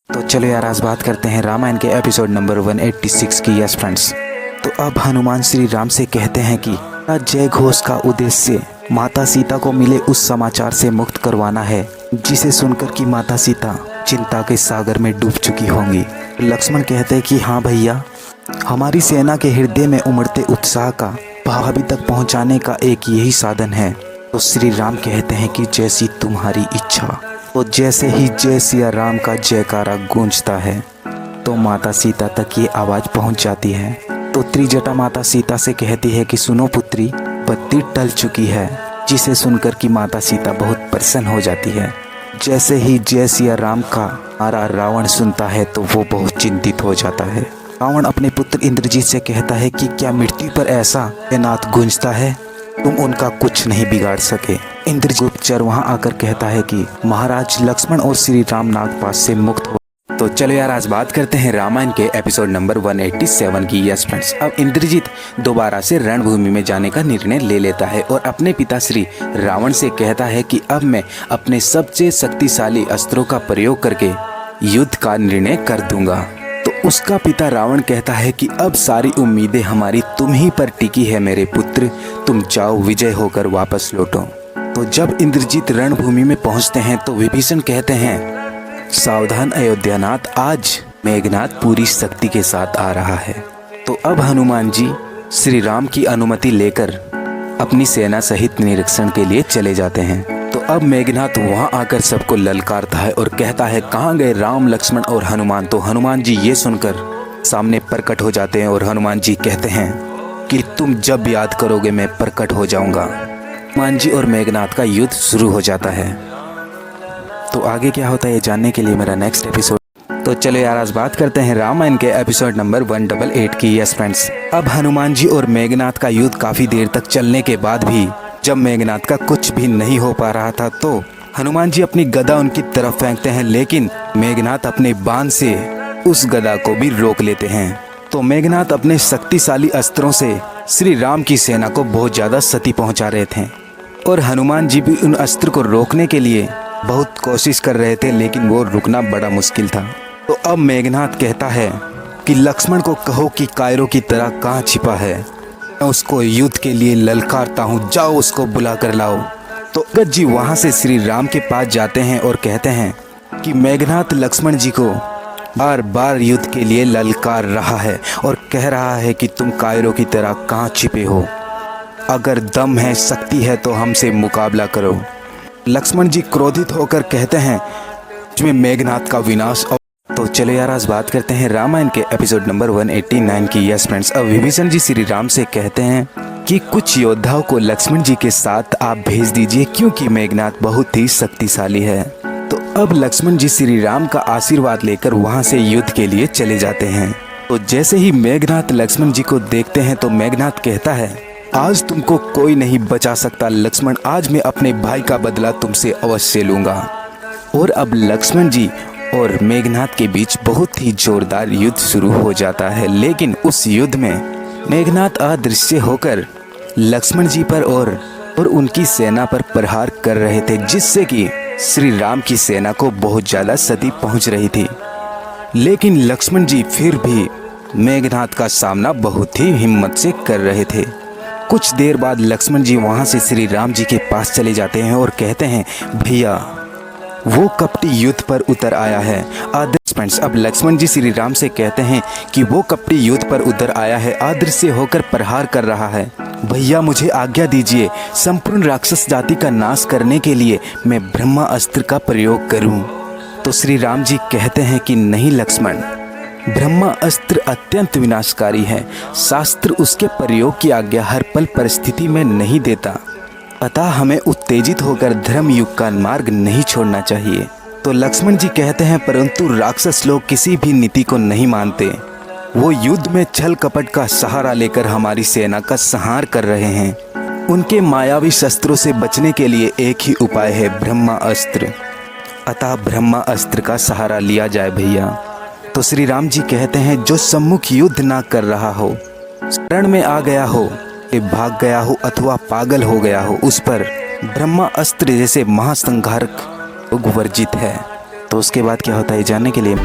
तो चलो यार आज बात करते हैं रामायण के एपिसोड नंबर 186 की। यस फ्रेंड्स, तो अब हनुमान श्री राम से कहते हैं कि जय घोष का उद्देश्य माता सीता को मिले उस समाचार से मुक्त करवाना है जिसे सुनकर कि माता सीता चिंता के सागर में डूब चुकी होंगी। लक्ष्मण कहते हैं कि हाँ भैया, हमारी सेना के हृदय में उमड़ते उत्साह का भाभी तक पहुंचाने का एक यही साधन है। तो श्री राम कहते हैं कि जैसी तुम्हारी इच्छा। तो जैसे ही जय सिया राम का जयकारा गूंजता है तो माता सीता तक ये आवाज़ पहुंच जाती है। तो त्रिजटा माता सीता से कहती है कि सुनो पुत्री, बत्ती टल चुकी है, जिसे सुनकर कि माता सीता बहुत प्रसन्न हो जाती है। जैसे ही जय सिया राम का नारा रावण सुनता है तो वो बहुत चिंतित हो जाता है। रावण अपने पुत्र इंद्रजीत से कहता है कि क्या मृत्यु पर ऐसा नाद गूंजता है, तुम उनका कुछ नहीं बिगाड़ सके। इंद्रजीत गुप्तचर वहां आकर कहता है कि महाराज लक्ष्मण और श्री राम नागपाश से मुक्त हो। तो चलो यार आज बात करते हैं रामायण के एपिसोड नंबर 187 की। यस फ्रेंड्स, अब इंद्रजीत दोबारा से रणभूमि में जाने का निर्णय ले लेता है और अपने पिता श्री रावण से कहता है कि अब मैं अपने सबसे शक्तिशाली अस्त्रों का प्रयोग करके युद्ध का निर्णय कर दूंगा। तो उसका पिता रावण कहता है कि अब सारी उम्मीदें हमारी तुम ही पर टिकी है मेरे पुत्र, तुम जाओ विजय होकर वापस लौटो। तो जब इंद्रजीत रणभूमि में पहुंचते हैं तो विभीषण कहते हैं सावधान अयोध्यानाथ, आज मेघनाथ पूरी शक्ति के साथ आ रहा है। तो अब हनुमान जी श्री राम की अनुमति लेकर अपनी सेना सहित निरीक्षण के लिए चले जाते हैं। तो अब मेघनाथ वहां आकर सबको ललकारता है और कहता है कहाँ गए राम लक्ष्मण और हनुमान। तो हनुमान जी ये सुनकर सामने प्रकट हो जाते हैं और हनुमान जी कहते हैं कि तुम जब याद करोगे मैं प्रकट हो जाऊंगा। हनुमान जी और मेघनाथ का युद्ध शुरू हो जाता है। तो आगे क्या होता है ये जानने के लिए मेरा नेक्स्ट एपिसोड। तो चलो यार आज बात करते हैं रामायण के एपिसोड नंबर 188 की। यस फ्रेंड्स, अब हनुमान जी और मेघनाथ का युद्ध काफी देर तक चलने के बाद भी जब मेघनाथ का कुछ भी नहीं हो पा रहा था तो हनुमान जी अपनी गदा उनकी तरफ फेंकते हैं, लेकिन मेघनाथ अपने बाण से उस गदा को भी रोक लेते हैं। तो मेघनाथ अपने शक्तिशाली अस्त्रों से श्री राम की सेना को बहुत ज्यादा क्षति पहुंचा रहे थे और हनुमान जी भी उन अस्त्र को रोकने के लिए बहुत कोशिश कर रहे थे, लेकिन वो रुकना बड़ा मुश्किल था। तो अब मेघनाथ कहता है कि लक्ष्मण को कहो कि कायरों की तरह कहाँ छिपा है, मैं उसको युद्ध के लिए ललकारता हूँ, जाओ उसको बुला कर लाओ। तो अंगद जी वहां से श्री राम के पास जाते हैं और कहते हैं कि मेघनाथ लक्ष्मण जी को बार बार युद्ध के लिए ललकार रहा है और कह रहा है कि तुम कायरों की तरह कहाँ छिपे हो, अगर दम है शक्ति है तो हमसे मुकाबला करो। लक्ष्मण जी क्रोधित होकर कहते हैं इसमें मेघनाथ का विनाश। तो चलो यार आज बात करते हैं रामायण के एपिसोड नंबर 189 की। यस फ्रेंड्स, अब विभीषण जी श्री राम से कहते हैं कि कुछ योद्धाओं को लक्ष्मण जी के साथ आप भेज दीजिए क्योंकि मेघनाथ बहुत ही शक्तिशाली है। तो अब लक्ष्मण जी श्री राम का आशीर्वाद लेकर वहां से युद्ध के लिए चले जाते हैं। तो जैसे ही मेघनाथ लक्ष्मण जी को देखते हैं तो मेघनाथ कहता है आज तुमको कोई नहीं बचा सकता लक्ष्मण, आज मैं अपने भाई का बदला तुमसे अवश्य लूंगा। और अब लक्ष्मण जी और मेघनाथ के बीच बहुत ही जोरदार युद्ध शुरू हो जाता है, लेकिन उस युद्ध में मेघनाथ अदृश्य होकर लक्ष्मण जी पर और उनकी सेना पर प्रहार कर रहे थे, जिससे कि श्री राम की सेना को बहुत ज्यादा क्षति पहुंच रही थी। लेकिन लक्ष्मण जी फिर भी मेघनाथ का सामना बहुत ही हिम्मत से कर रहे थे। कुछ देर बाद लक्ष्मण जी वहां से श्री राम जी के पास चले जाते हैं और कहते हैं भैया वो कपटी युद्ध पर उतर आया है। फ्रेंड्स, अब लक्ष्मण जी श्री राम से कहते हैं कि वो कपटी युद्ध पर उतर आया है, अदृश्य होकर प्रहार कर रहा है। भैया मुझे आज्ञा दीजिए, संपूर्ण राक्षस जाति का नाश करने के लिए मैं ब्रह्मा अस्त्र का प्रयोग करूं। तो श्री राम जी कहते हैं कि नहीं लक्ष्मण, ब्रह्मा अस्त्र अत्यंत विनाशकारी है, शास्त्र उसके प्रयोग की आज्ञा हर पल परिस्थिति में नहीं देता, अतः हमें उत्तेजित होकर धर्म युग का मार्ग नहीं छोड़ना चाहिए। तो लक्ष्मण जी कहते हैं परंतु राक्षस लोग किसी भी नीति को नहीं मानते, वो युद्ध में छल कपट का सहारा लेकर हमारी सेना का संहार कर रहे हैं। उनके मायावी शस्त्रों से बचने के लिए एक ही उपाय है ब्रह्मा अस्त्र, अतः ब्रह्मा अस्त्र का सहारा लिया जाए भैया। तो श्री राम जी कहते हैं जो सम्मुख युद्ध ना कर रहा हो, शरण में आ गया हो, भाग गया हो अथवा पागल हो गया हो, उस पर ब्रह्मा अस्त्र जैसे महासंहारक वर्जित है। तो उसके बाद क्या होता है जानने के लिए